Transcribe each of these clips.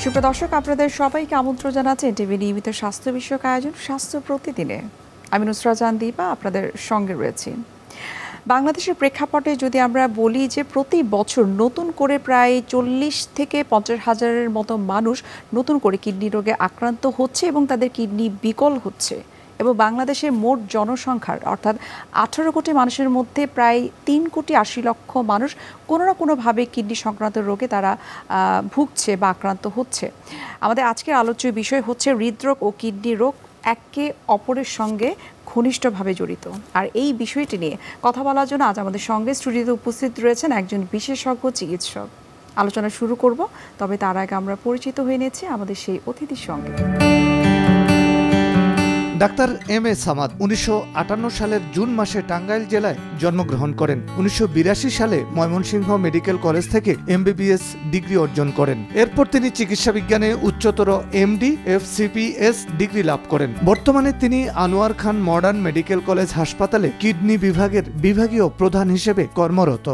সুপ্রিয় দর্শক, আপনাদের সবাইকে আমন্ত্রণ জানাচ্ছি এনটিভি নিয়মিত স্বাস্থ্য বিষয়ক আয়োজন স্বাস্থ্য প্রতিদিনে। আমি নুসরাত জাহান দীপা আপনাদের সঙ্গে রয়েছি। বাংলাদেশের প্রেক্ষাপটে যদি আমরা বলি যে প্রতি বছর নতুন করে প্রায় 40 থেকে 50 হাজারের মতো মানুষ নতুন করে কিডনি রোগে আক্রান্ত হচ্ছে এবং তাদের কিডনি বিকল হচ্ছে, এবং বাংলাদেশের মোট জনসংখ্যার অর্থাৎ 18 কোটি মানুষের মধ্যে প্রায় 3 কোটি 80 লক্ষ মানুষ কোনো না কোনোভাবে কিডনি সংক্রান্ত রোগে তারা ভুগছে বা আক্রান্ত হচ্ছে। আমাদের আজকের আলোচ্য বিষয় হচ্ছে হৃদরোগ ও কিডনি রোগ একে অপরের সঙ্গে ঘনিষ্ঠভাবে জড়িত। আর এই বিষয়টি নিয়ে কথা বলার জন্য আজ আমাদের সঙ্গে স্টুডিওতে উপস্থিত রয়েছেন একজন বিশেষজ্ঞ চিকিৎসক। আলোচনা শুরু করব, তবে তার আগে আমরা পরিচিত হয়ে নিয়েছি আমাদের সেই অতিথির সঙ্গে। ডাক্তার এম এ সামাদ 1958 সালের জুন মাসে টাঙ্গাইল জেলায় জন্মগ্রহণ করেন। 1982 সালে ময়মনসিংহ মেডিকেল কলেজ থেকে MBBS ডিগ্রি অর্জন করেন। এরপর তিনি চিকিৎসা বিজ্ঞানে উচ্চতর MD FCPS ডিগ্রি লাভ করেন। বর্তমানে তিনি আনোয়ার খান মডার্ন মেডিকেল কলেজ হাসপাতালে কিডনি বিভাগের বিভাগীয় প্রধান হিসেবে কর্মরত।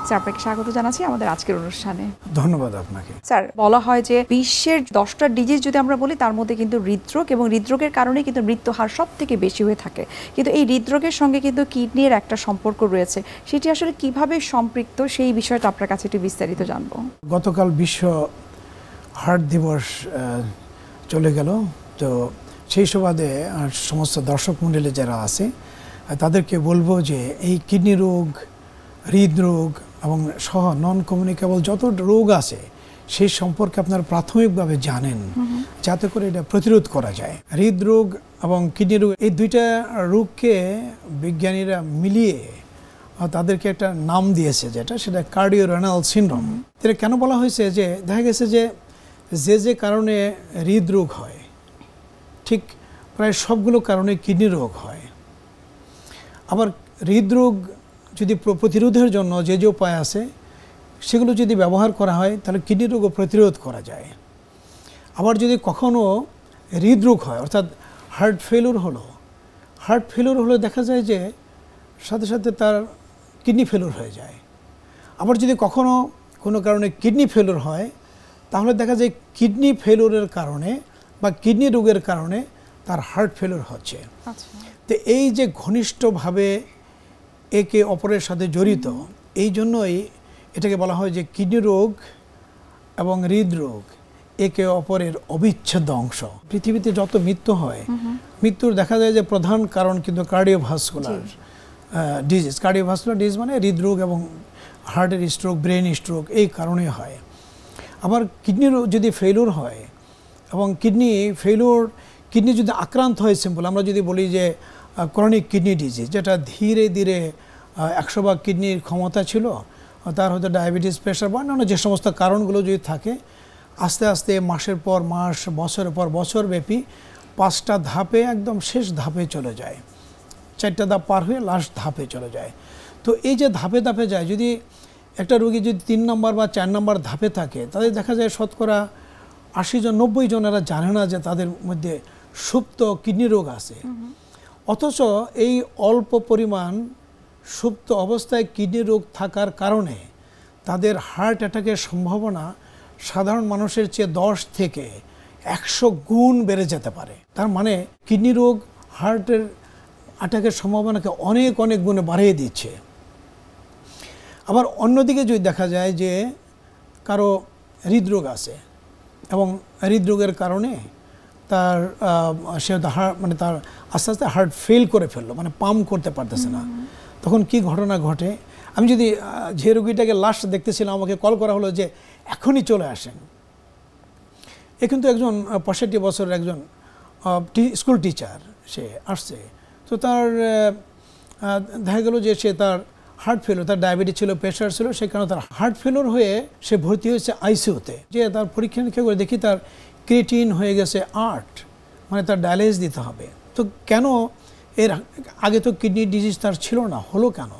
স্যার, আপনাকে স্বাগত জানাচ্ছি আমাদের আজকের অনুষ্ঠানে। ধন্যবাদ আপনাকে। স্যার, বলা হয় যে বিশ্বের 10টা ডিজিজ যদি আমরা বলি তার মধ্যে কিন্তু হৃদরোগ এবং হৃদরোগের কারণে কিন্তু মৃত্যু হার সব থেকে বেশি হয়ে থাকে, কিন্তু এই হৃদরোগের সঙ্গে কিন্তু কিডনির একটা সম্পর্ক রয়েছে। সেটি আসলে কিভাবে সম্পৃক্ত, সেই বিষয়টা আপনার কাছে একটু বিস্তারিত জানবো। গতকাল বিশ্ব হার্ট দিবস চলে গেল, তো সেই সুবাদে সমস্ত দর্শক মণ্ডলী যারা আছে তাদেরকে বলবো যে এই কিডনি রোগ, হৃদরোগ এবং সহ নন কমিউনিকেবল যত রোগ আছে সেই সম্পর্কে আপনারা প্রাথমিকভাবে জানেন, যাতে করে এটা প্রতিরোধ করা যায়। হৃদরোগ এবং কিডনি রোগ এই দুইটা রোগকে বিজ্ঞানীরা মিলিয়ে তাদেরকে একটা নাম দিয়েছে, সেটা কার্ডিওরেনাল সিনড্রোম। এটা কেন বলা হয়েছে? যে দেখা গেছে যে যে কারণে হৃদরোগ হয় ঠিক প্রায় সবগুলো কারণে কিডনি রোগ হয়। আবার হৃদরোগ যদি প্রতিরোধের জন্য যে উপায় আছে সেগুলো যদি ব্যবহার করা হয় তাহলে কিডনি রোগও প্রতিরোধ করা যায়। আবার যদি কখনো হৃদরোগ হয় অর্থাৎ হার্ট ফেলিউর হলে দেখা যায় যে সাথে সাথে তার কিডনি ফেলিউর হয়ে যায়। আবার যদি কখনো কোনো কারণে কিডনি ফেলিউর হয় তাহলে দেখা যায় কিডনি ফেলিউরের কারণে বা কিডনি রোগের কারণে তার হার্ট ফেলিউর হচ্ছে। তো এই যে ঘনিষ্ঠভাবে একে অপরের সাথে জড়িত, এই জন্যই এটাকে বলা হয় যে কিডনি রোগ এবং হৃদরোগ একে অপরের অবিচ্ছেদ্য অংশ। পৃথিবীতে যত মৃত্যু হয়, মৃত্যুর দেখা যায় যে প্রধান কারণ কিন্তু কার্ডিওভাস্কুলার ডিজিজ, মানে হৃদরোগ এবং হার্টের স্ট্রোক, ব্রেন স্ট্রোক এই কারণে হয়। আবার কিডনি যদি ফেলিউর হয় এবং কিডনি যদি আক্রান্ত হয়, সিম্পল আমরা যদি বলি যে ক্রনিক কিডনি ডিজিজ, যেটা ধীরে ধীরে 100 ভাগ কিডনির ক্ষমতা ছিল, তার হয়তো ডায়াবেটিস, প্রেশার বা অন্যান্য যে সমস্ত কারণগুলো যদি থাকে, আস্তে আস্তে মাসের পর মাস, বছরের পর বছর ব্যাপী 5টা ধাপে একদম শেষ ধাপে চলে যায়, 4টা ধাপ পার হয়ে লাস্ট ধাপে চলে যায়। তো এই যে ধাপে ধাপে যায়, যদি একটা রোগী যদি 3 নম্বর বা 4 নম্বর ধাপে থাকে, তাদের দেখা যায় শতকরা 80 জন 90 জনেরা জানে না যে তাদের মধ্যে সুপ্ত কিডনি রোগ আছে। অথচ এই অল্প পরিমাণ সুপ্ত অবস্থায় কিডনি রোগ থাকার কারণে তাদের হার্ট অ্যাটাকের সম্ভাবনা সাধারণ মানুষের চেয়ে 10 থেকে 100 গুণ বেড়ে যেতে পারে। তার মানে কিডনি রোগ হার্টের অ্যাটাকের সম্ভাবনাকে অনেক অনেক গুণে বাড়িয়ে দিচ্ছে। আবার অন্যদিকে যদি দেখা যায় যে কারো হৃদরোগ আছে এবং হৃদরোগের কারণে তার তার আস্তে আস্তে হার্ট ফেল করে ফেললো, মানে পাম্প করতে পারতেছে না, তখন কি ঘটনা ঘটে? আমি যদি যে রোগীটাকে লাস্ট দেখতেছিলাম, আমাকে কল করা হলো যে এখনই চলে আসেন। এ কিন্তু একজন 65 বছরের একজন স্কুল টিচার, সে আসছে। তো তার দেখা গেল যে তার হার্ট ফেলিউর, তার ডায়াবেটিস ছিল, প্রেশার ছিল, সে কারণে তার হার্ট ফেলিউর হয়ে সে ভর্তি হয়েছে আইসিইউতে। যে তার পরীক্ষা নিরীক্ষা করে দেখি তার ক্রিয়েটিন হয়ে গেছে 8, মানে তার ডায়ালাইসিস দিতে হবে। তো কেন? এর আগে তো কিডনি ডিজিজ তার ছিল না, হলো কেন?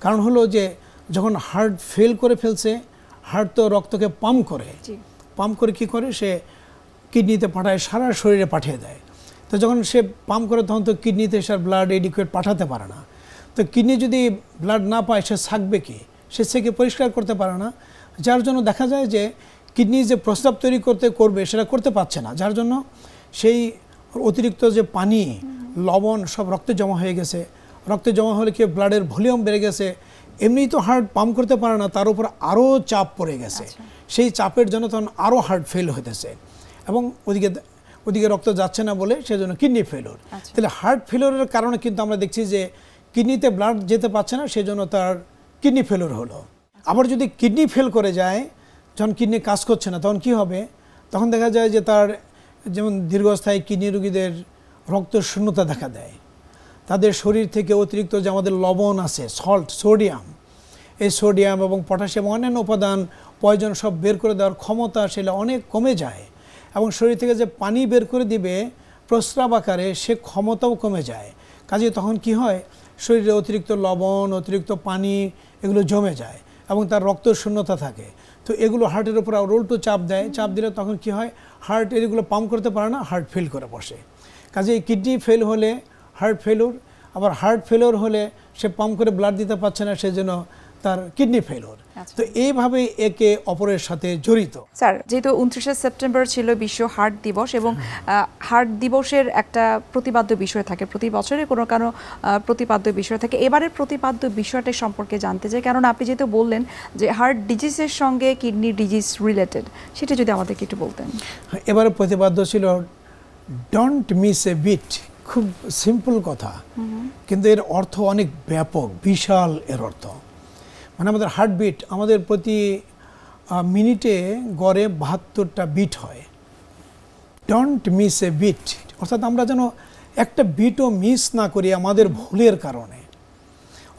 কারণ হলো যে যখন হার্ট ফেল করে ফেলছে, হার্ট তো রক্তকে পাম্প করে কি করে, সে কিডনিতে পাঠায়, সারা শরীরে পাঠিয়ে দেয়। তো যখন সে পাম্প করে তখন তো কিডনিতে সে ব্লাড এডিকুয়েট পাঠাতে পারে না। তো কিডনি যদি ব্লাড না পায় সে থাকবে কি? সে সেকে পরিষ্কার করতে পারে না, যার জন্য দেখা যায় যে কিডনি যে প্রস্রাব তৈরি করবে সেটা করতে পারছে না, যার জন্য সেই অতিরিক্ত যে পানি লবণ সব রক্তে জমা হয়ে গেছে। রক্তে জমা হলে কি ব্লাডের ভলিউম বেড়ে গেছে, এমনিই তো হার্ট পাম্প করতে পারে না, তার উপর আরও চাপ পড়ে গেছে। সেই চাপের জন্য তখন আরও হার্ট ফেল হতেছে এবং ওদিকে রক্ত যাচ্ছে না বলে সেজন্য কিডনি ফেলিওর। তাহলে হার্ট ফেলিওরের কারণে কিন্তু আমরা দেখছি যে কিডনিতে ব্লাড যেতে পারছে না, সেজন্য তার কিডনি ফেলিওর হলো। আবার যদি কিডনি ফেল করে যায়, যখন কিডনি কাজ করছে না, তখন কি হবে? তখন দেখা যায় যে তার যেমন দীর্ঘস্থায়ী কিডনি রোগীদের রক্ত শূন্যতা দেখা দেয়। তাদের শরীর থেকে অতিরিক্ত যে আমাদের লবণ আছে, সল্ট, সোডিয়াম, এই সোডিয়াম এবং পটাশিয়াম অন্যান্য উপাদান পয়জন সব বের করে দেওয়ার ক্ষমতা সেটা অনেক কমে যায় এবং শরীর থেকে যে পানি বের করে দিবে প্রস্রাব আকারে, সে ক্ষমতাও কমে যায়। কাজে তখন কি হয়? শরীরে অতিরিক্ত লবণ, অতিরিক্ত পানি এগুলো জমে যায় এবং তার রক্ত শূন্যতা থাকে। তো এগুলো হার্টের উপর উল্টো চাপ দেয়। চাপ দিলে তখন কি হয়? হার্ট এগুলো পাম্প করতে পারে না, হার্ট ফেল করে বসে। কাজে কিডনি ফেল হলে হার্ট ফেলিওর, আবার হার্ট ফেলিওর হলে সে পাম্প করে ব্লাড দিতে পারছে না, সেজন্য তার কিডনি ফেলিওর। তো এইভাবে একে অপরের সাথে জড়িত। স্যার, যেহেতু 29শে সেপ্টেম্বর ছিল বিশ্ব হার্ট দিবস এবং হার্ট দিবসের একটা প্রতিপাদ্য বিষয় থাকে, প্রতি বছরে কোনো প্রতিপাদ্য বিষয় থাকে। এবারের প্রতিপাদ্য বিষয়টা সম্পর্কে জানতে চাই, কারণ আপনি যেহেতু বললেন যে হার্ট ডিজিজের সঙ্গে কিডনি ডিজিজ রিলেটেড, সেটা যদি আমাদেরকে একটু বলতেন। এবারে প্রতিপাদ্য ছিল ডোন্ট মিস এ বিট। খুব সিম্পল কথা, কিন্তু এর অর্থ অনেক ব্যাপক, বিশাল এর অর্থ। মানে আমাদের হার্টবিট, আমাদের প্রতি মিনিটে গড়ে 72টা বিট হয়। ডোন্ট মিস এ বিট, অর্থাৎ আমরা যেন একটা বিটও মিস না করি আমাদের ভুলের কারণে।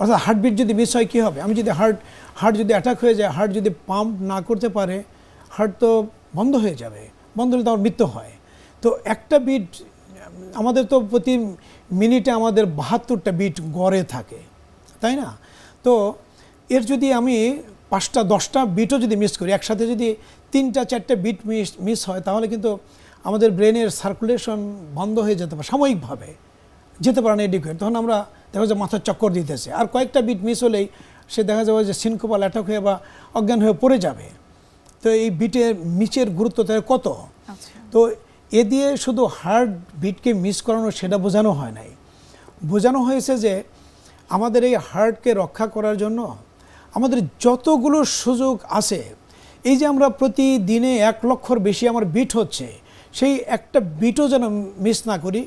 অর্থাৎ হার্টবিট যদি মিস হয় কী হবে? আমি যদি হার্ট যদি অ্যাটাক হয়ে যায়, হার্ট যদি পাম্প না করতে পারে, হার্ট তো বন্ধ হয়ে যাবে, বন্ধ হলে তো আমার মৃত্যু হয়। তো একটা বিট, আমাদের তো প্রতি মিনিটে আমাদের 72টা বিট গড়ে থাকে, তাই না? তো এর যদি আমি 5টা 10টা বিটও যদি মিস করি, একসাথে যদি 3টা 4টে বিট মিস হয়, তাহলে কিন্তু আমাদের ব্রেনের সার্কুলেশন বন্ধ হয়ে যেতে পারে, সাময়িকভাবে যেতে পারে না এডিকুয়েট। তখন আমরা দেখা যায় মাথার চক্কর দিতেছে। আর কয়েকটা বিট মিস হলেই সে দেখা যাবে যে সিনকোপাল অ্যাটাক হয়ে বা অজ্ঞান হয়ে পড়ে যাবে। তো এই বিটের মিসের গুরুত্ব তার কত। তো এ দিয়ে শুধু হার্ট বিটকে মিস করানো সেটা বোঝানো হয় নাই, বোঝানো হয়েছে যে আমাদের এই হার্টকে রক্ষা করার জন্য আমাদের যতগুলো সুযোগ আছে, এই যে আমরা প্রতিদিনে 1 লক্ষর বেশি আমার বিট হচ্ছে, সেই একটা বিটও যেন মিস না করি।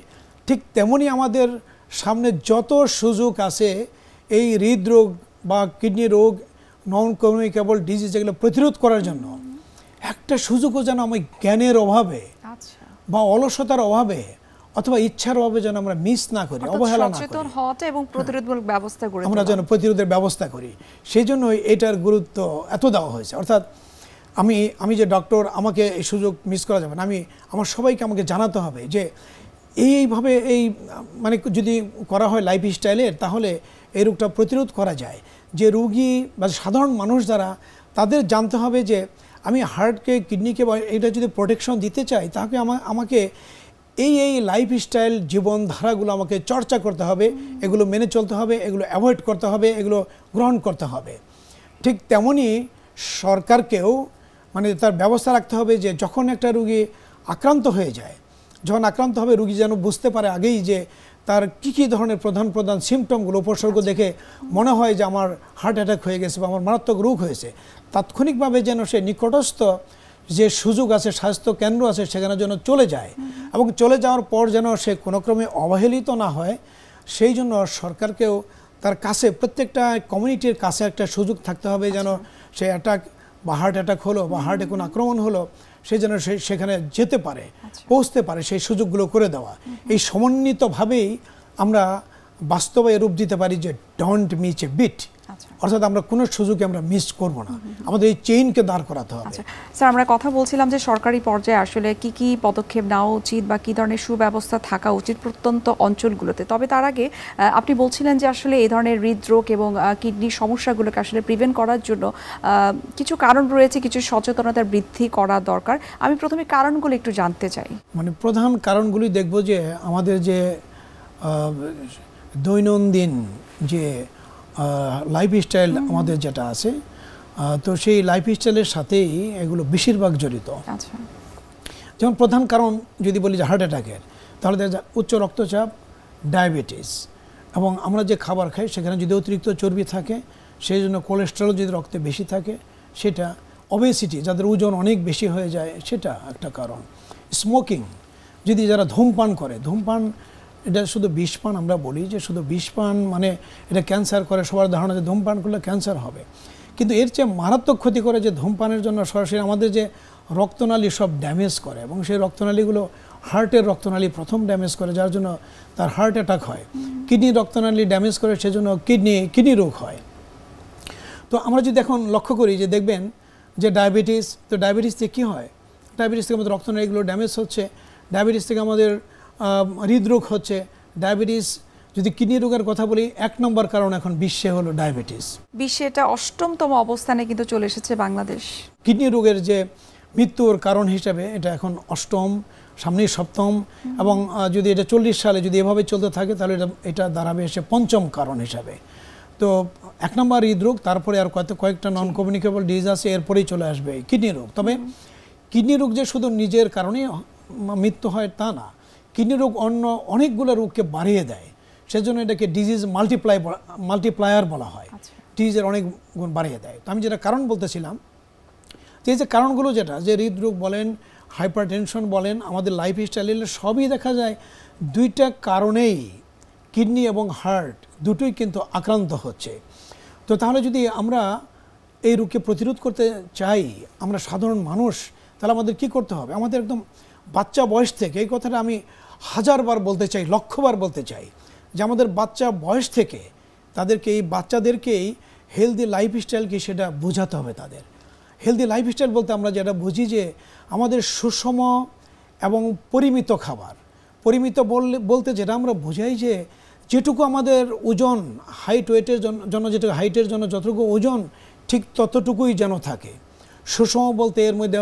ঠিক তেমনি আমাদের সামনে যত সুযোগ আছে এই হৃদরোগ বা কিডনি রোগ, নন কমিউনিকেবল ডিজিজ, এগুলো প্রতিরোধ করার জন্য একটা সুযোগও যেন আমি জ্ঞানের অভাবে বা অলসতার অভাবে অথবা ইচ্ছার অভাবে যেন আমরা মিস না করি, অবহেলা না করি, সচেতন হওয়াটা এবং প্রতিরোধমূলক ব্যবস্থা করি, আমরা যেন প্রতিরোধের ব্যবস্থা করি। সেই জন্যই এটার গুরুত্ব এত দেওয়া হয়েছে। অর্থাৎ আমি যে ডক্টর, আমাকে এই সুযোগ মিস করা যাবে না। আমার সবাইকে আমাকে জানাতে হবে যে এইভাবে মানে যদি করা হয় লাইফ স্টাইলের, তাহলে এই রোগটা প্রতিরোধ করা যায়। যে রোগী বা সাধারণ মানুষ যারা, তাদের জানতে হবে যে আমি হার্টকে, কিডনিকে বা এটা যদি প্রোটেকশন দিতে চাই, তাহলে আমাকে এই লাইফ স্টাইল জীবনধারাগুলো আমাকে চর্চা করতে হবে, এগুলো মেনে চলতে হবে, এগুলো অ্যাভয়েড করতে হবে, এগুলো গ্রহণ করতে হবে। ঠিক তেমনই সরকারকেও মানে তার ব্যবস্থা রাখতে হবে যে যখন একটা রোগী আক্রান্ত হয়ে যায়, যখন আক্রান্ত হবে, রোগী যেন বুঝতে পারে আগেই যে তার কী ধরনের প্রধান সিমটমগুলো, উপসর্গ দেখে মনে হয় যে আমার হার্ট অ্যাটাক হয়ে গেছে বা আমার মারাত্মক রোগ হয়েছে, তাৎক্ষণিকভাবে যেন সে নিকটস্থ যে সুযোগ আছে, স্বাস্থ্য কেন্দ্র আছে, সেখানে যেন চলে যায় এবং চলে যাওয়ার পর যেন সে কোনো ক্রমে অবহেলিত না হয়। সেই জন্য সরকারকেও তার কাছে, প্রত্যেকটা কমিউনিটির কাছে একটা সুযোগ থাকতে হবে যেন সে অ্যাটাক বা হার্ট অ্যাটাক হলো বা হার্টে কোনো আক্রমণ হলো, সে যেন সেখানে যেতে পারে, পৌঁছতে পারে, সেই সুযোগগুলো করে দেওয়া। এই সমন্বিতভাবেই আমরা বাস্তবে রূপ দিতে পারি যে ডোন্ট মিস এ বিট, অর্থাৎ আমরা কোনো সুযোগে আমরা মিস করব না, আমাদের এই চেইনকে দাঁড় করাতে হবে। স্যার, আমরা কথা বলছিলাম যে সরকারি পর্যায়ে আসলে কি পদক্ষেপ নেওয়া উচিত বা কি ধরনের সুব্যবস্থা থাকা উচিত প্রত্যন্ত অঞ্চলগুলোতে। তবে তার আগে আপনি বলছিলেন যে আসলে এই ধরনের হৃদরোগ এবং কিডনির সমস্যাগুলোকে আসলে প্রিভেন্ট করার জন্য কিছু কারণ রয়েছে, কিছু সচেতনতা বৃদ্ধি করা দরকার। আমি প্রথমে কারণগুলো একটু জানতে চাই। মানে প্রধান কারণগুলি দেখব যে আমাদের যে দৈনন্দিন যে লাইফস্টাইল আমাদের যেটা আছে, তো সেই লাইফস্টাইলের সাথেই এগুলো বেশিরভাগ জড়িত। আচ্ছা, যেমন প্রধান কারণ যদি বলি যে হার্ট অ্যাটাকের, তাহলে দেখা যায় উচ্চ রক্তচাপ, ডায়াবেটিস, এবং আমরা যে খাবার খাই সেখানে যদি অতিরিক্ত চর্বি থাকে, সেই জন্য কোলেস্টেরল যদি রক্তে বেশি থাকে সেটা, ওবেসিটি যাদের ওজন অনেক বেশি হয়ে যায় সেটা একটা কারণ, স্মোকিং যদি যারা ধূমপান করে, ধূমপান এটা শুধু বিষপান, আমরা বলি যে শুধু বিষপান মানে এটা ক্যান্সার করে, সবার ধারণা যে ধূমপান করলে ক্যান্সার হবে, কিন্তু এর চেয়ে মারাত্মক ক্ষতি করে যে ধূমপানের জন্য সরাসরি আমাদের যে রক্তনালী সব ড্যামেজ করে, এবং সেই রক্তনালীগুলো হার্টের রক্তনালী প্রথম ড্যামেজ করে, যার জন্য তার হার্ট অ্যাটাক হয়। কিডনি রক্তনালী ড্যামেজ করে, সেজন্য কিডনি রোগ হয়। তো আমরা যদি এখন লক্ষ্য করি যে দেখবেন যে ডায়াবেটিস, তো ডায়াবেটিস থেকে কী হয়, ডায়াবেটিস থেকে আমাদের রক্তনালীগুলো ড্যামেজ হচ্ছে, ডায়াবেটিস থেকে আমাদের হৃদরোগ হচ্ছে। ডায়াবেটিস যদি কিডনি রোগের কথা বলি, 1 নম্বর কারণ এখন বিশ্বে হলো ডায়াবেটিস। বিশ্বে এটা 8তম অবস্থানে কিন্তু চলে এসেছে বাংলাদেশ। কিডনি রোগের যে মৃত্যুর কারণ হিসাবে এটা এখন 8ম, সামনেই 7ম, এবং যদি এটা 40 সালে যদি এভাবে চলতে থাকে তাহলে এটা দাঁড়াবে এসে 5ম কারণ হিসাবে। তো 1 নম্বর হৃদরোগ, তারপরে আর কয়েকটা নন কমিউনিকেবল ডিজিজ আছে, এরপরেই চলে আসবে কিডনি রোগ। তবে কিডনি রোগ যে শুধু নিজের কারণে মৃত্যু হয় তা না, কিডনি রোগ অন্য অনেকগুলো রোগকে বাড়িয়ে দেয়, সেজন্য এটাকে ডিজিজ মাল্টিপ্লায়ার বলা হয়। ডিজিজের অনেক গুণ বাড়িয়ে দেয়। তো আমি যেটা কারণ বলতেছিলাম, যে কারণগুলো যেটা যে হৃদরোগ বলেন, হাইপারটেনশন বলেন, আমাদের লাইফস্টাইলের সবই দেখা যায় 2টা কারণেই কিডনি এবং হার্ট দুটোই কিন্তু আক্রান্ত হচ্ছে। তো তাহলে যদি আমরা এই রোগকে প্রতিরোধ করতে চাই, আমরা সাধারণ মানুষ, তাহলে আমাদের কি করতে হবে? আমাদের একদম বাচ্চা বয়স থেকে, এই কথাটা আমি 1000 বার বলতে চাই, 1,000,000 বার বলতে চাই, যে আমাদের বাচ্চা বয়স থেকে এই বাচ্চাদেরকেই হেলদি লাইফস্টাইল কি সেটা বোঝাতে হবে তাদের। হেলদি লাইফস্টাইল বলতে আমরা যেটা বুঝি যে আমাদের সুষম এবং পরিমিত খাবার। পরিমিত বলতে যেটা আমরা বোঝাই যে যেটুকু আমাদের ওজন, ওয়েটের জন্য যেটুকু হাইটের জন্য যতটুকু ওজন ঠিক ততটুকুই যেন থাকে। সুষম বলতে এর মধ্যে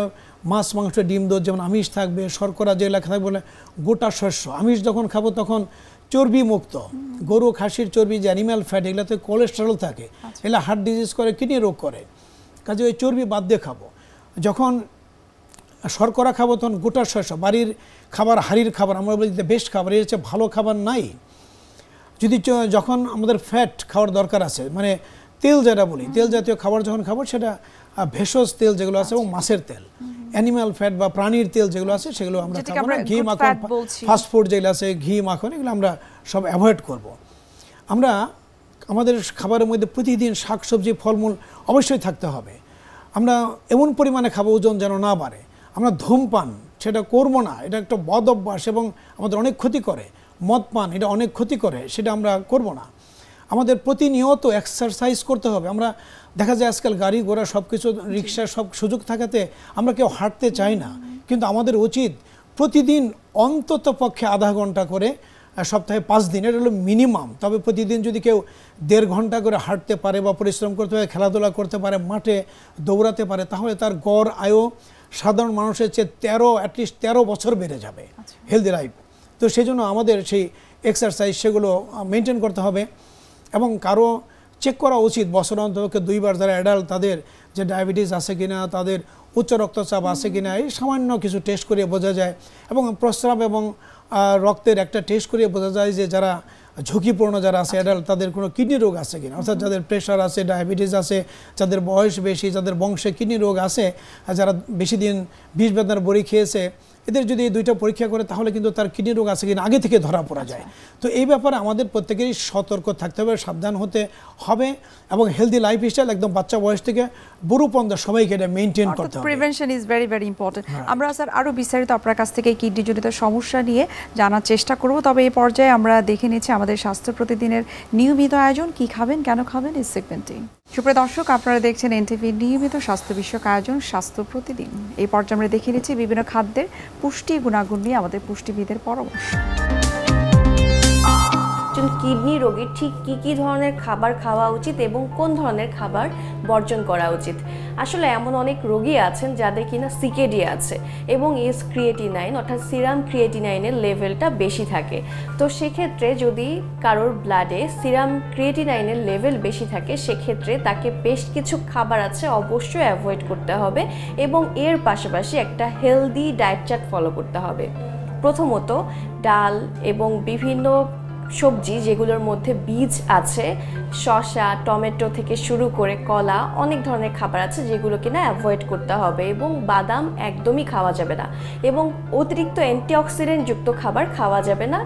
মাছ, মাংস, ডিম, দুধ, যেমন আমিষ থাকবে, শর্করা যে লেখা থাকবে, বলে গোটা শস্য। আমিষ যখন খাবো তখন চর্বি মুক্ত, গরু খাসির চর্বি যে অ্যানিম্যাল ফ্যাট, এগুলোতে কোলেস্টেরল থাকে, এগুলো হার্ট ডিজিজ করে, কিডনি রোগ করে, কাজে ওই চর্বি বাদ দিয়ে খাবো। যখন শর্করা খাবো তখন গোটা শস্য, বাড়ির খাবার, হাড়ির খাবার, আমরা বলি বেস্ট খাবার, এর চেয়ে ভালো খাবার নাই। যদি যখন আমাদের ফ্যাট খাওয়ার দরকার আছে, মানে তেল যেটা বলি, তেল জাতীয় খাবার যখন খাবো সেটা ভেষজ তেল যেগুলো আছে এবং মাছের তেল, অ্যানিম্যাল ফ্যাট বা প্রাণীর তেল যেগুলো আছে সেগুলো আমরা খাবো না। ঘি, মাখন, ফাস্টফুড যেগুলো আছে, ঘি, মাখন, এগুলো আমরা সব অ্যাভয়েড করব। আমরা আমাদের খাবারের মধ্যে প্রতিদিন শাকসবজি, ফলমূল অবশ্যই থাকতে হবে। আমরা এমন পরিমাণে খাবো ওজন যেন না বাড়ে। আমরা ধূমপান সেটা করবো না, এটা একটা বদ অভ্যাস এবং আমাদের অনেক ক্ষতি করে। মদ পান এটা অনেক ক্ষতি করে, সেটা আমরা করব না। আমাদের প্রতিনিয়ত এক্সারসাইজ করতে হবে। আমরা দেখা যায় আজকাল গাড়ি ঘোড়া সব কিছু, রিক্সা সব সুযোগ থাকাতে আমরা কেউ হাঁটতে চাই না, কিন্তু আমাদের উচিত প্রতিদিন অন্তত পক্ষে আধা ঘন্টা করে, সপ্তাহে 5 দিন, এটা হলো মিনিমাম। তবে প্রতিদিন যদি কেউ 1.5 ঘন্টা করে হাঁটতে পারে বা পরিশ্রম করতে পারে, খেলাধুলা করতে পারে, মাঠে দৌড়াতে পারে, তাহলে তার গড় আয়ু সাধারণ মানুষের চেয়ে অ্যাটলিস্ট 13 বছর বেড়ে যাবে হেলদি লাইফ। তো সেই জন্য আমাদের সেই এক্সারসাইজ সেগুলো মেনটেন করতে হবে। এবং কারো চেক করা উচিত বছর অন্তত 2 বার, যারা অ্যাডাল্ট তাদের যে ডায়াবেটিস আছে কিনা, তাদের উচ্চ রক্তচাপ আছে কিনা, এই সামান্য কিছু টেস্ট করে বোঝা যায়। এবং প্রস্রাব এবং রক্তের একটা টেস্ট করে বোঝা যায় যে যারা ঝুঁকিপূর্ণ যারা আছে অ্যাডাল্ট, তাদের কোনো কিডনি রোগ আছে কিনা, অর্থাৎ যাদের প্রেশার আছে, ডায়াবেটিস আছে, যাদের বয়স বেশি, যাদের বংশে কিডনি রোগ আছে, যারা বেশি দিন বিষ বেদনার বড়ি খেয়েছে, এদের যদি এই 2টা পরীক্ষা করে তাহলে কিন্তু তার কিডনি রোগ আছে কিনা আগে থেকে ধরা পড়া যায়। তো এই ব্যাপারে আমাদের প্রত্যেকেরই সতর্ক থাকতে হবে, সাবধান হতে হবে, এবং হেলদি লাইফস্টাইল একদম বাচ্চা বয়স থেকে বুড়ো পর্যন্ত সবাইকে এটা মেইনটেইন করতে হবে। Prevention is very very important. আমরা স্যার আরো বিস্তারিত আপনার কাছ থেকে কিডনি জনিত সমস্যা নিয়ে জানার চেষ্টা করব, তবে এই পর্যায়ে আমরা দেখে নিচ্ছি আমাদের স্বাস্থ্য প্রতিদিনের নিয়মিত আয়োজন, কি খাবেন কেন খাবেন এই সেগমেন্টে। সুপ্রিয় দর্শক, আপনারা দেখছেন এনটিভির নিয়মিত স্বাস্থ্য বিষয়ক আয়োজন স্বাস্থ্য প্রতিদিন। এই পর্যায়ে আমরা দেখে নিচ্ছি বিভিন্ন খাদ্যের পুষ্টি গুণাগুণ নিয়ে আমাদের পুষ্টিবিদের পরামর্শ। একজন কিডনি রোগীর ঠিক কি কি ধরনের খাবার খাওয়া উচিত এবং কোন ধরনের খাবার বর্জন করা উচিত, আসলে এমন অনেক রোগী আছেন যাদের কিনা সিকেডি আছে এবং এস ক্রিয়েটিনাইন অর্থাৎ সিরাম ক্রিয়েটিনাইনের লেভেলটা বেশি থাকে। তো সেক্ষেত্রে যদি কারোর ব্লাডে সিরাম ক্রিয়েটিনাইনের লেভেল বেশি থাকে সেক্ষেত্রে তাকে বেশ কিছু খাবার আছে অবশ্যই অ্যাভয়েড করতে হবে এবং এর পাশাপাশি একটা হেলদি ডায়েট চার্ট ফলো করতে হবে। প্রথমত ডাল এবং বিভিন্ন সবজি যেগুলোর মধ্যে বীজ আছে, শসা, টমেটো থেকে শুরু করে কলা, অনেক ধরনের খাবার আছে যেগুলো কিনা অ্যাভয়েড করতে হবে এবং বাদাম একদমই খাওয়া যাবে না এবং অতিরিক্ত অ্যান্টিঅক্সিডেন্ট যুক্ত খাবার খাওয়া যাবে না,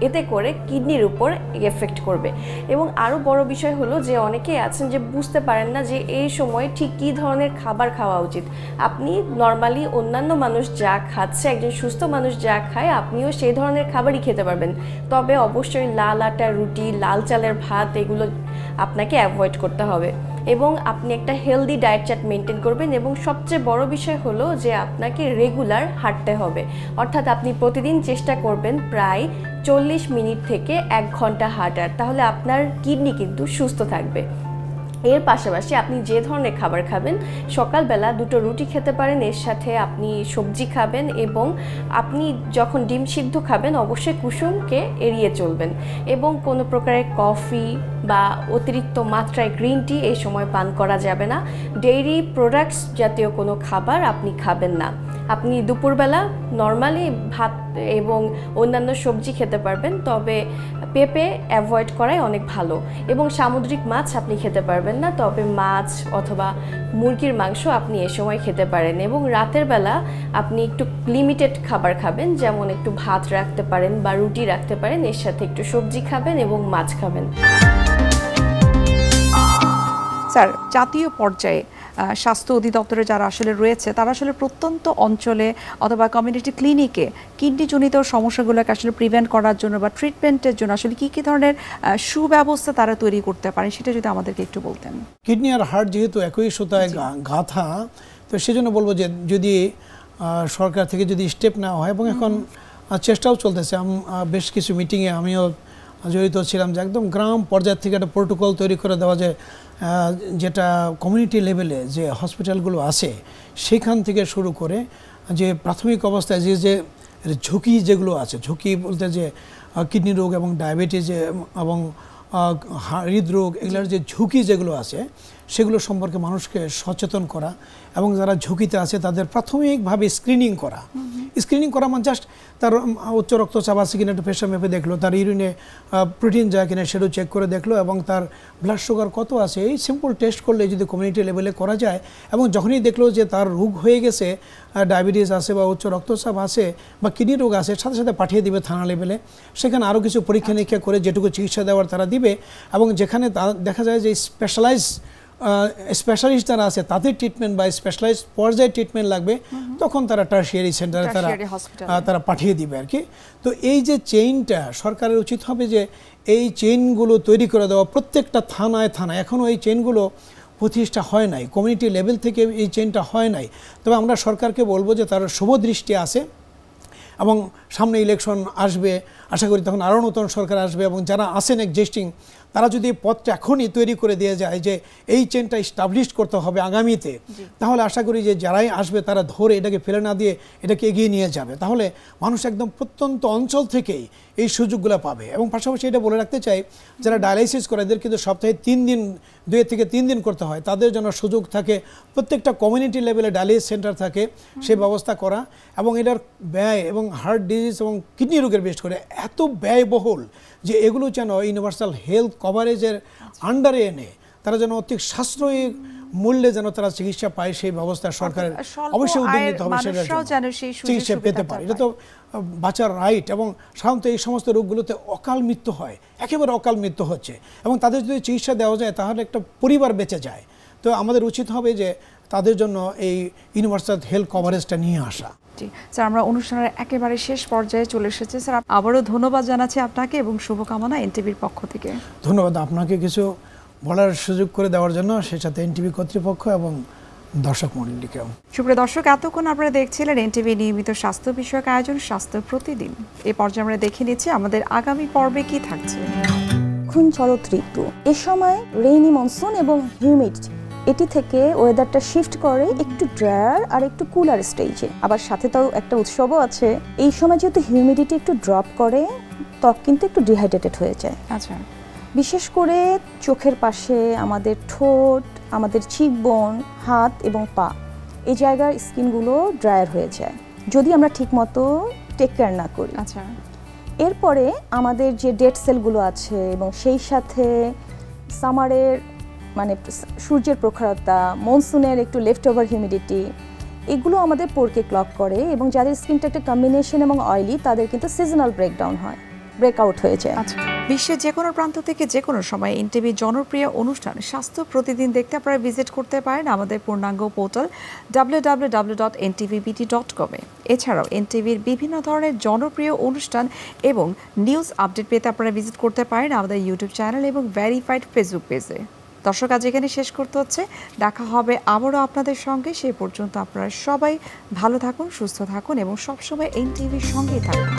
এতে করে কিডনির উপর এফেক্ট করবে। এবং আরও বড় বিষয় হলো যে অনেকেই আছেন যে বুঝতে পারেন না যে এই সময় ঠিক কী ধরনের খাবার খাওয়া উচিত। আপনি নর্মালি অন্যান্য মানুষ যা খাচ্ছে, একজন সুস্থ মানুষ যা খায় আপনিও সেই ধরনের খাবারই খেতে পারবেন, তবে অবশ্যই লাল আটার রুটি, লাল চালের ভাত এগুলো আপনাকে অ্যাভয়েড করতে হবে এবং আপনি একটা হেলদি ডায়েট চার্ট মেনটেন করবেন। এবং সবচেয়ে বড় বিষয় হলো যে আপনাকে রেগুলার হাঁটতে হবে, অর্থাৎ আপনি প্রতিদিন চেষ্টা করবেন প্রায় 40 মিনিট থেকে 1 ঘন্টা হাঁটার, তাহলে আপনার কিডনি কিন্তু সুস্থ থাকবে। এর পাশাপাশি আপনি যে ধরনের খাবার খাবেন, সকালবেলা 2টো রুটি খেতে পারেন, এর সাথে আপনি সবজি খাবেন এবং আপনি যখন ডিম সিদ্ধ খাবেন অবশ্যই কুসুমকে এড়িয়ে চলবেন এবং কোনো প্রকারের কফি বা অতিরিক্ত মাত্রায় গ্রিন টি এই সময় পান করা যাবে না। ডেইরি প্রোডাক্টস জাতীয় কোনো খাবার আপনি খাবেন না। আপনি দুপুরবেলা নর্মালি ভাত এবং অন্যান্য সবজি খেতে পারবেন, তবে পেঁপে অ্যাভয়েড করাই অনেক ভালো এবং সামুদ্রিক মাছ আপনি খেতে পারবেন না, তবে মাছ অথবা মুরগির মাংস আপনি এ সময় খেতে পারেন। এবং রাতের বেলা আপনি একটু লিমিটেড খাবার খাবেন, যেমন একটু ভাত রাখতে পারেন বা রুটি রাখতে পারেন, এর সাথে একটু সবজি খাবেন এবং মাছ খাবেন। স্যার, জাতীয় পর্যায়ে স্বাস্থ্য অধিদপ্তরে যারা আসলে রয়েছে তারা আসলে প্রত্যন্ত অঞ্চলে অথবা কমিউনিটি ক্লিনিকে কিডনিজনিত সমস্যাগুলোকে আসলে প্রিভেন্ট করার জন্য বা ট্রিটমেন্টের জন্য আসলে কী কী ধরনের সুব্যবস্থা তারা তৈরি করতে পারেন সেটা যদি আমাদেরকে একটু বলতেন। কিডনি আর হার্ট যেহেতু একই সুতায় গাঁথা, তো সেজন্য বলবো যে যদি সরকার থেকে যদি স্টেপ নেওয়া হয়, এবং এখন চেষ্টাও চলতেছে, বেশ কিছু মিটিংয়ে আমিও জড়িত ছিলাম, যে একদম গ্রাম পর্যায় থেকে একটা প্রোটোকল তৈরি করে দেওয়া যায়, যেটা কমিউনিটি লেভেলে যে হসপিটালগুলো আছে সেখান থেকে শুরু করে যে প্রাথমিক অবস্থায় যে ঝুঁকি যেগুলো আছে, ঝুঁকি বলতে যে কিডনি রোগ এবং ডায়াবেটিস এবং হৃদরোগ, এগুলোর যে ঝুঁকি যেগুলো আছে সেগুলো সম্পর্কে মানুষকে সচেতন করা এবং যারা ঝুঁকিতে আছে তাদের প্রাথমিকভাবে স্ক্রিনিং করা। স্ক্রিনিং করা মানে জাস্ট তার উচ্চ রক্তচাপ আছে কিনা একটু প্রেশার মেপে দেখলো, তার ইউরিনে প্রোটিন যায় কিনা সেটাও চেক করে দেখলো, এবং তার ব্লাড সুগার কত আছে, এই সিম্পল টেস্ট করলে যদি কমিউনিটি লেভেলে করা যায়, এবং যখনই দেখলো যে তার রোগ হয়ে গেছে, ডায়াবেটিস আছে বা উচ্চ রক্তচাপ আছে বা কিডনি রোগ আছে, সাথে সাথে পাঠিয়ে দিবে থানা লেভেলে, সেখানে আরও কিছু পরীক্ষা নিরীক্ষা করে যেটুকু চিকিৎসা দেওয়ার তারা দিবে, এবং যেখানে দেখা যায় যে স্পেশালিস্ট যারা আছে তাদের ট্রিটমেন্ট বা স্পেশালাইজ পর্যায়ে ট্রিটমেন্ট লাগবে, তখন তারা টার্সিয়ারি সেন্টারে তারা পাঠিয়ে দিবে আর কি। তো এই যে চেইনটা সরকারের উচিত হবে যে এই চেইনগুলো তৈরি করে দেওয়া প্রত্যেকটা থানায় থানায়। এখনও এই চেইনগুলো প্রতিষ্ঠা হয় নাই, কমিউনিটি লেভেল থেকে এই চেইনটা হয় নাই। তবে আমরা সরকারকে বলবো যে তার শুভদৃষ্টি আছে, এবং সামনে ইলেকশন আসবে, আশা করি তখন আরও নতুন সরকার আসবে, এবং যারা আছেন এক্সিস্টিং তারা যদি পথটা এখনই তৈরি করে দিয়ে যায় যে এই চেনটা এস্টাবলিশ করতে হবে আগামীতে, তাহলে আশা করি যে যারাই আসবে তারা ধরে এটাকে ফেলে না দিয়ে এটাকে এগিয়ে নিয়ে যাবে, তাহলে মানুষ একদম প্রত্যন্ত অঞ্চল থেকেই এই সুযোগগুলো পাবে। এবং পাশাপাশি এটা বলে রাখতে চাই, যারা ডায়ালাইসিস করে এদের কিন্তু সপ্তাহে 3 দিন 2 থেকে 3 দিন করতে হয়, তাদের জন্য সুযোগ থাকে প্রত্যেকটা কমিউনিটি লেভেলে ডায়ালিসিস সেন্টার থাকে সেই ব্যবস্থা করা, এবং এটার ব্যয় এবং হার্ট ডিজিজ এবং কিডনি রোগের বেশ করে এত ব্যয়বহুল যে এগুলো যেন ইউনিভার্সাল হেলথ কভারেজের আন্ডারে এনে তারা যেন অতি সাশ্রয়ী মূল্যে যেন তারা চিকিৎসা পায়, সেই ব্যবস্থা সরকারের অবশ্যই উদ্যোগ নিতে হবে, চিকিৎসা পেতে পারে। এটা তো বাঁচার রাইট। এবং সাধারণত এই সমস্ত রোগগুলোতে অকাল মৃত্যু হয়, একেবারে অকাল মৃত্যু হচ্ছে, এবং তাদের যদি চিকিৎসা দেওয়া যায় তাহলে একটা পরিবার বেঁচে যায়। তো আমাদের উচিত হবে যে তাদের জন্য এই ইউনিভার্সাল হেলথ কভারেজটা নিয়ে আসা। স্যার, আমরা অনুষ্ঠানের একেবারে শেষ পর্যায়ে চলে এসেছি। স্যার, আবারও ধন্যবাদ জানাচ্ছি আপনাকে এবং শুভকামনা এনটিভির পক্ষ থেকে। ধন্যবাদ আপনাকে কিছু বলার সুযোগ করে দেওয়ার জন্য, সেই সাথে এনটিভি কর্তৃপক্ষ এবং দর্শক মণ্ডলীকেও। সুপ্রিয় দর্শক, এতক্ষণ আপনারা দেখছিলেন এনটিভি নিয়মিত স্বাস্থ্য বিষয়ক আয়োজন স্বাস্থ্য প্রতিদিন। এই পর্যায়ে আমরা দেখে নিচ্ছি আমাদের আগামী পর্বে কি থাকছে। এখন শরৎ ঋতু, এ সময় রেইনি মনসুন এবং হিউমিড এটি থেকে ওয়েদারটা শিফট করে একটু ড্রায়ার আর একটু কুলার স্টেজে। আবার সাথে তো একটা উৎসবও আছে, এই সময় যেহেতু হিউমিডিটি একটু ড্রপ করে ত্বক কিন্তু একটু ডিহাইড্রেটেড হয়ে যায়। আচ্ছা, বিশেষ করে চোখের পাশে, আমাদের ঠোঁট, আমাদের চিকবোন, হাত এবং পা, এই জায়গার স্কিনগুলো ড্রায়ার হয়ে যায় যদি আমরা ঠিকমতো টেক কেয়ার না করি। আচ্ছা, এরপরে আমাদের যে ডেড সেলগুলো আছে এবং সেই সাথে সামারের মানে সূর্যের প্রখরতা, মনসুনের একটু লেফট ওভার হিউমিডিটি, এগুলো আমাদের পোরকে ক্লগ করে এবং যাদের স্কিনটা একটা কম্বিনেশন এবং অয়েলি তাদের কিন্তু সিজনাল ব্রেকডাউন হয়, ব্রেকআউট হয়ে যায়। আচ্ছা। বিশ্বের যে কোনো প্রান্ত থেকে যে কোনো সময় এনটিভির জনপ্রিয় অনুষ্ঠান স্বাস্থ্য প্রতিদিন দেখতে আপনারা ভিজিট করতে পারেন আমাদের পূর্ণাঙ্গ পোর্টাল www.ntvbt.com এ। এছাড়াও এনটিভির বিভিন্ন ধরনের জনপ্রিয় অনুষ্ঠান এবং নিউজ আপডেট পেতে আপনারা ভিজিট করতে পারেন আমাদের ইউটিউব চ্যানেল এবং ভেরিফাইড ফেসবুক পেজে। দর্শক, আজ এখানে শেষ করতে হচ্ছে, দেখা হবে আবারও আপনাদের সঙ্গে। সেই পর্যন্ত আপনারা সবাই ভালো থাকুন, সুস্থ থাকুন এবং সবসময় এনটিভির সঙ্গেই থাকুন।